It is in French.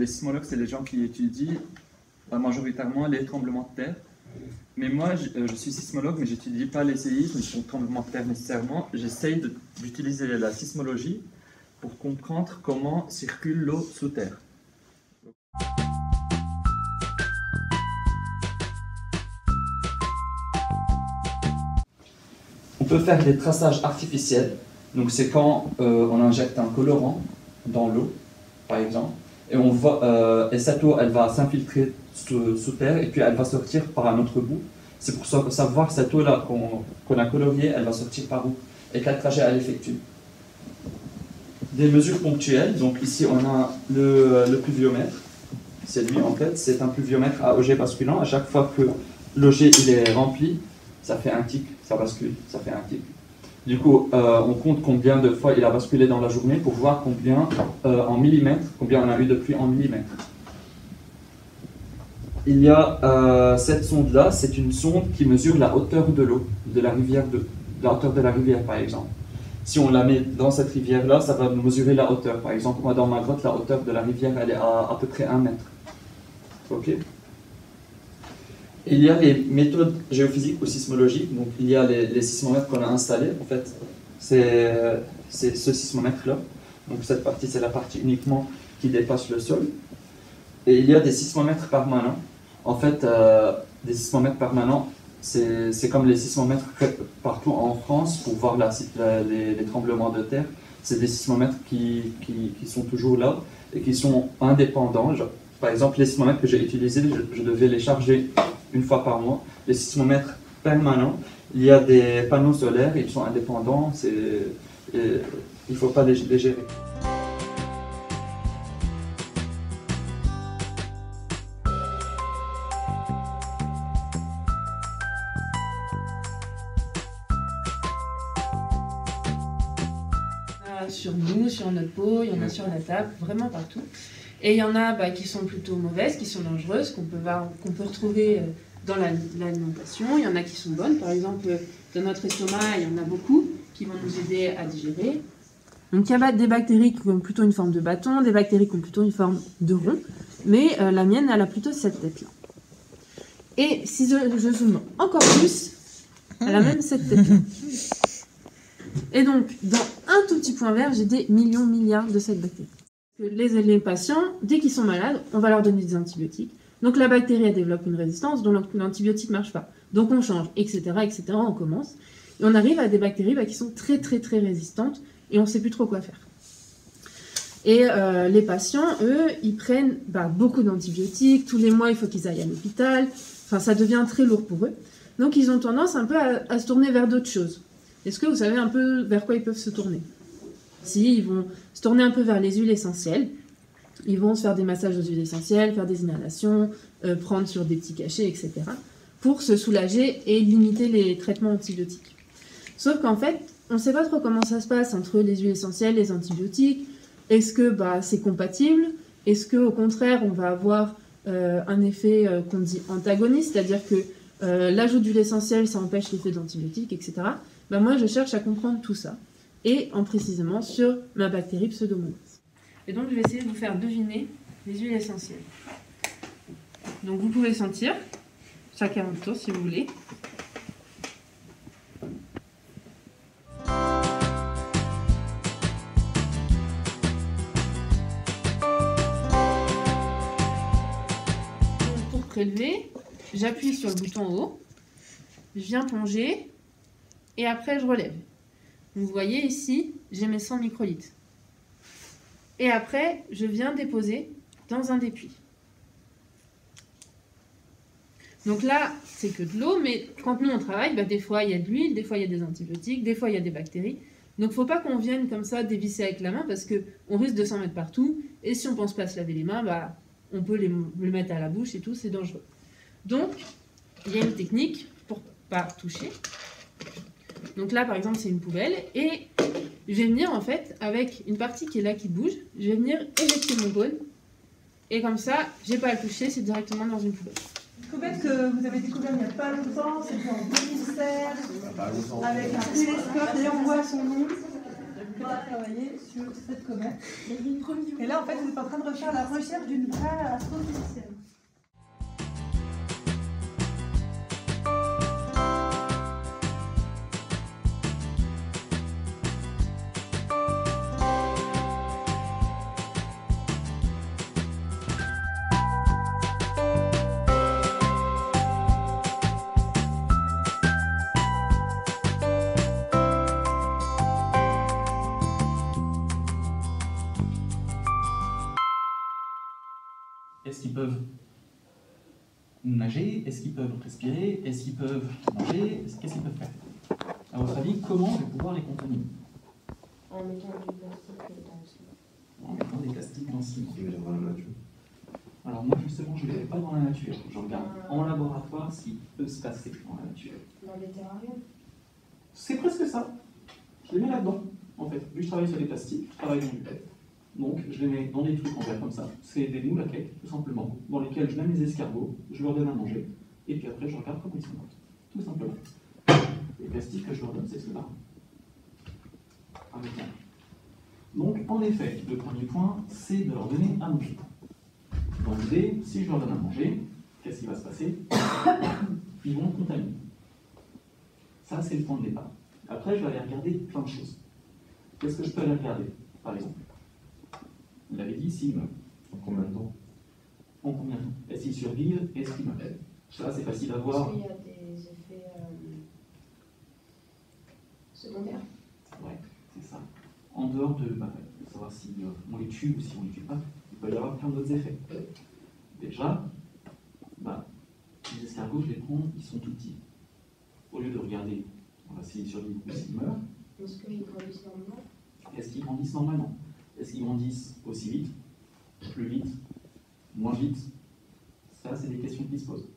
les sismologues, c'est les gens qui étudient majoritairement les tremblements de terre. Mais moi, je suis sismologue, mais je n'étudie pas les séismes, les tremblements de terre nécessairement. J'essaye d'utiliser la sismologie pour comprendre comment circule l'eau sous terre. On peut faire des traçages artificiels. Donc c'est quand on injecte un colorant dans l'eau, par exemple, et on voit, et cette eau, elle va s'infiltrer sous terre et puis elle va sortir par un autre bout. C'est pour savoir cette eau-là qu'on a coloriée, elle va sortir par où et quel trajet elle effectue. Des mesures ponctuelles, donc ici on a le pluviomètre, c'est lui en fait, c'est un pluviomètre à auger basculant. À chaque fois que l'auger il est rempli, ça fait un tic, ça bascule, ça fait un tic. Du coup, on compte combien de fois il a basculé dans la journée pour voir combien en millimètres, combien on a eu de pluie en millimètres. Il y a cette sonde-là, c'est une sonde qui mesure la hauteur de l'eau, de la rivière, la hauteur de la rivière par exemple. Si on la met dans cette rivière-là, ça va mesurer la hauteur. Par exemple, moi dans ma grotte, la hauteur de la rivière, elle est à peu près 1 mètre. Ok. Il y a les méthodes géophysiques ou sismologiques, donc il y a les sismomètres qu'on a installés, en fait, c'est ce sismomètre-là, donc cette partie c'est la partie uniquement qui dépasse le sol, et il y a des sismomètres permanents, en fait, des sismomètres permanents, c'est comme les sismomètres partout en France pour voir les tremblements de terre, c'est des sismomètres qui sont toujours là et qui sont indépendants. Par exemple, les sismomètres que j'ai utilisés, je devais les charger une fois par mois. Les sismomètres permanents, il y a des panneaux solaires, ils sont indépendants, il ne faut pas les gérer. Sur nous, sur notre peau, il y en a sur la table, vraiment partout. Et il y en a qui sont plutôt mauvaises, qui sont dangereuses, qu'on peut retrouver dans l'alimentation. Il y en a qui sont bonnes, par exemple dans notre estomac, il y en a beaucoup qui vont nous aider à digérer. Donc il y a des bactéries qui ont plutôt une forme de bâton, des bactéries qui ont plutôt une forme de rond, mais la mienne, elle a plutôt cette tête-là. Et si je zoome encore plus, elle a même cette tête-là. Et donc, dans un tout petit point vert, j'ai des milliards de cette bactérie. Les patients, dès qu'ils sont malades, on va leur donner des antibiotiques. Donc la bactérie, elle développe une résistance, donc l'antibiotique ne marche pas. Donc on change, etc., on commence. Et on arrive à des bactéries qui sont très résistantes et on ne sait plus trop quoi faire. Et les patients, eux, ils prennent beaucoup d'antibiotiques. Tous les mois, il faut qu'ils aillent à l'hôpital. Enfin, ça devient très lourd pour eux. Donc ils ont tendance un peu à se tourner vers d'autres choses. Est-ce que vous savez un peu vers quoi ils peuvent se tourner? Si, ils vont se tourner un peu vers les huiles essentielles. Ils vont se faire des massages aux huiles essentielles, faire des inhalations, prendre sur des petits cachets, etc. pour se soulager et limiter les traitements antibiotiques. Sauf qu'en fait, on ne sait pas trop comment ça se passe entre les huiles essentielles et les antibiotiques. Est-ce que c'est compatible? Est-ce qu'au contraire, on va avoir un effet qu'on dit antagoniste, c'est-à-dire que l'ajout d'huile essentielle, ça empêche l'effet d'antibiotiques, etc. Moi, je cherche à comprendre tout ça, et en précisément sur ma bactérie Pseudomonas. Et donc, je vais essayer de vous faire deviner les huiles essentielles. Donc, vous pouvez sentir, chacun votre tour si vous voulez. Pour prélever, j'appuie sur le bouton en haut, je viens plonger, et après je relève. Vous voyez ici, j'ai mes 100 microlitres. Et après, je viens déposer dans un des puits. Donc là, c'est que de l'eau, mais quand nous on travaille, des fois il y a de l'huile, des fois il y a des antibiotiques, des fois il y a des bactéries. Donc il ne faut pas qu'on vienne comme ça dévisser avec la main parce qu'on risque de s'en mettre partout. Et si on ne pense pas se laver les mains, on peut les mettre à la bouche et tout, c'est dangereux. Donc, il y a une technique pour ne pas toucher. Donc là, par exemple, c'est une poubelle. Et je vais venir, en fait, avec une partie qui est là, qui bouge, je vais venir éjecter mon bol. Et comme ça, je n'ai pas à le toucher, c'est directement dans une poubelle. Une poubelle que vous avez découvert il n'y a pas longtemps, c'était en 2016, avec un télescope, d'ailleurs on voit son nom. va travailler sur cette comète. Et là, en fait, vous êtes en train de refaire la recherche d'une vraie astrophysicienne. Est-ce qu'ils peuvent nager? Est-ce qu'ils peuvent respirer? Est-ce qu'ils peuvent manger? Qu'est-ce qu'ils peuvent faire? À votre avis, comment je vais pouvoir les contaminer? En mettant du plastique dans le ciment. En mettant des plastiques dans le ciment. Qui vient dans la nature. Alors moi justement, je ne les mets pas dans la nature. Je regarde en laboratoire ce qui peut se passer dans la nature. Dans les terrariums. C'est presque ça. Je les mets là-dedans, en fait. Vu que je travaille sur des plastiques, je travaille dans du lait. Donc, je les mets dans des trucs en verre comme ça. C'est des moules à cake, tout simplement, dans lesquels je mets mes escargots, je leur donne à manger, et puis après, je regarde comment ils sont morts. Tout simplement. Les plastiques que je leur donne, c'est ceux-là. Avec moi. Donc, en effet, le premier point, c'est de leur donner à manger. Dans l'idée, si je leur donne à manger, qu'est-ce qui va se passer? Ils vont contaminer. Ça, c'est le point de départ. Après, je vais aller regarder plein de choses. Qu'est-ce que je peux aller regarder, par exemple? On l'avait dit, s'ils meurent. En combien de temps? En combien de temps? Est-ce qu'ils survivent? Est-ce qu'ils meurent? Ça, c'est facile à voir. Est-ce qu'il y a des effets secondaires? Ouais, c'est ça. En dehors de savoir si on les tue ou si on ne les tue pas, il peut y avoir plein d'autres effets. Déjà, les escargots, je les prends, ils sont tout petits. Au lieu de regarder s'ils survivent ou s'ils meurent, Est-ce qu'ils grandissent normalement? est-ce qu'ils grandissent normalement? Est-ce qu'ils grandissent aussi vite, plus vite, moins vite? Ça, c'est des questions qui se posent.